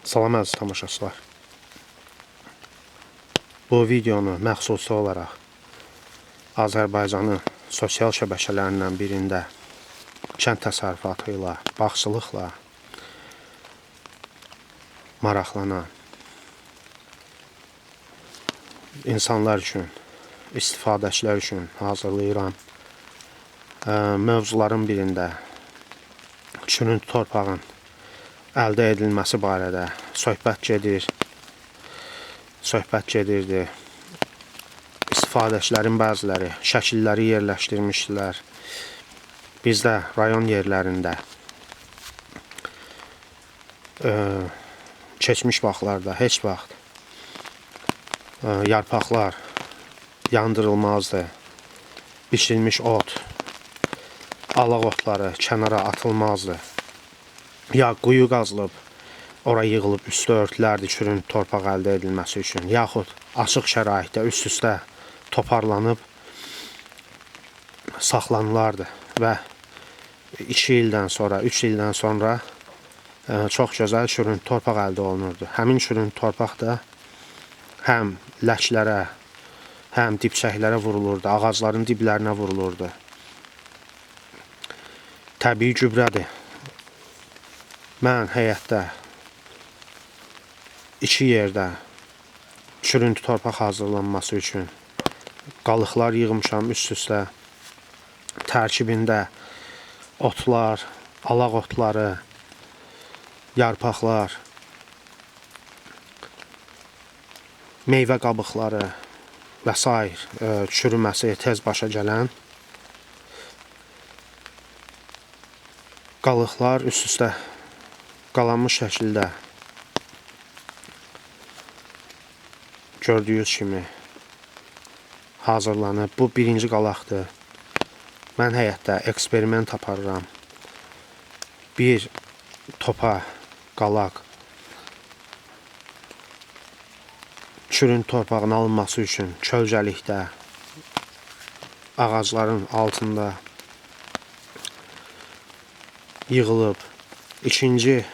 Salam əziz tamaşaçılar. Bu videonu məxsusi olaraq Azərbaycanın sosial şəbəkələrindən birində kənd təsərrüfatı ilə, bağçılıqla maraqlanan insanlar üçün, istifadəçilər üçün hazırlayıram. Mövzuların birində çürüntü torpağın əldə edilməsi barədə söhbət gedirdi. İstifadəçilərin bəziləri şəkilləri yerləşdirmişdilər. Bizdə rayon yerlərində keçmiş vaxtlarda heç vaxt yarpaqlar yandırılmazdı. Biçilmiş ot, alaq otları kənara atılmazdı. Ya quyu qazılıb, ora yığılıb üstü örtülərdi çürüntü torpaq əldə edilməsi üçün, yaxud açıq şəraitdə üst-üstə toparlanıb saxlanılardı və 2 ildən sonra, 3 ildən sonra çox gözəl çürüntü torpaq əldə olunurdu. Həmin çürüntü torpaq da həm ləklərə, həm dibçəklərə vurulurdu, ağacların diblərinə vurulurdu. Təbii gübrədir. Mən həyətdə 2 yerdə çürüntü torpaq hazırlanması üçün qalıqlar yığmışam üst-üstə. Tərkibində otlar, alaq otları, yarpaqlar, meyvə qabıqları və s. çürüməsi tez başa gələn qalıqlar üst-üstə qalanmış şəkildə gördüyünüz kimi hazırlanıb. Bu birinci qalaqdır. Mən həyətdə eksperiment aparıram. Bir topa qalaq çürüntü torpağın alınması üçün kölgəlikdə, ağacların altında yığılıb. İkinci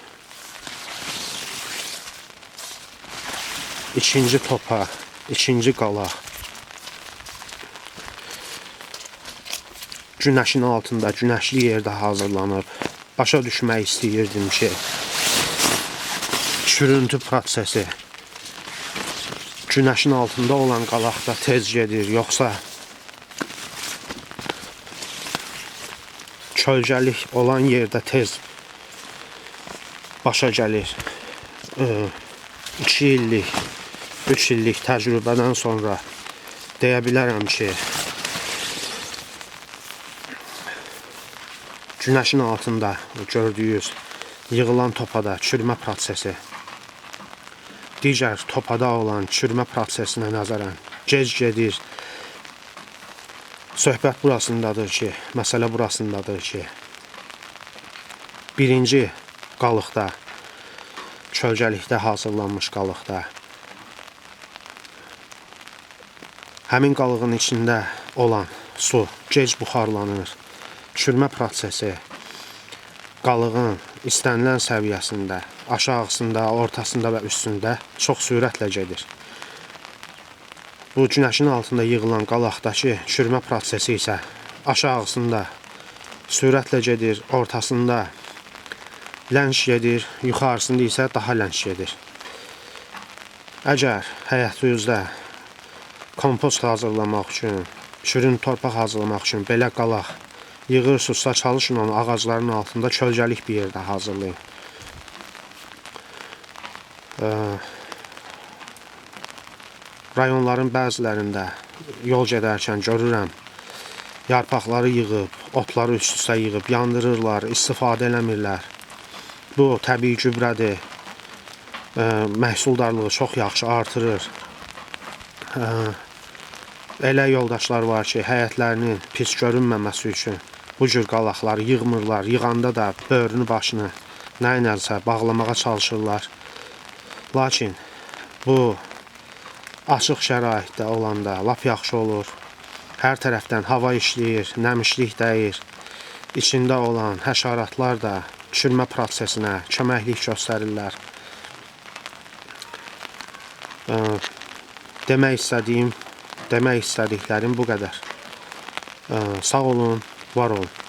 topa, ikinci qalaq günəşin altında, günəşli yerdə hazırlanıb. Başa düşmək istəyirdim ki, çürüntü prosesi günəşin altında olan qalaqda tez gedir, yoxsa kölgəlik olan yerdə tez başa gəlir. 2 illik, 3 illik təcrübədən sonra deyə bilərəm ki, günəşin altında gördüyünüz yığılan topada çürümə prosesi digər topada olan çürümə prosesinə nəzərən gec gedir. Söhbət burasındadır ki, məsələ burasındadır ki, birinci qalıqda, kölgəlikdə hazırlanmış qalıqda həmin qalığın içində olan su gec buxarlanır. Çürümə prosesi qalığın istənilən səviyyəsində, aşağısında, ortasında və üstündə çox sürətlə gedir. Bu günəşin altında yığılan qalaqdakı çürümə prosesi isə aşağısında sürətlə gedir, ortasında lənç gedir, yuxarısında isə daha lənç gedir. Əgər həyətinizdə kompost hazırlamaq üçün, çürüntü torpaq hazırlamaq üçün belə qalaq yığırsınızsa, çalışın onu ağacların altında kölgəlik bir yerdə hazırlayın. Rayonların bəzilərində yol gedərkən görürəm, yarpaqları yığıb, otları üst-üstə yığıb, yandırırlar, istifadə eləmirlər. Bu təbii gübrədir, məhsuldarlığı çox yaxşı artırır. Elə yoldaşlar var ki, həyətlərinin pis görünməməsi üçün bu cür qalaqları yığmırlar, yığanda da böğrünü başını nə ilə bağlamağa çalışırlar. Lakin bu açıq şəraitdə olanda lap yaxşı olur. Hər tərəfdən hava işləyir, nəmişlik dəyir. İçində olan həşaratlar da çürümə prosesinə köməklik göstərirlər. Demək istədiklərim bu qədər. Sağ olun, var olun.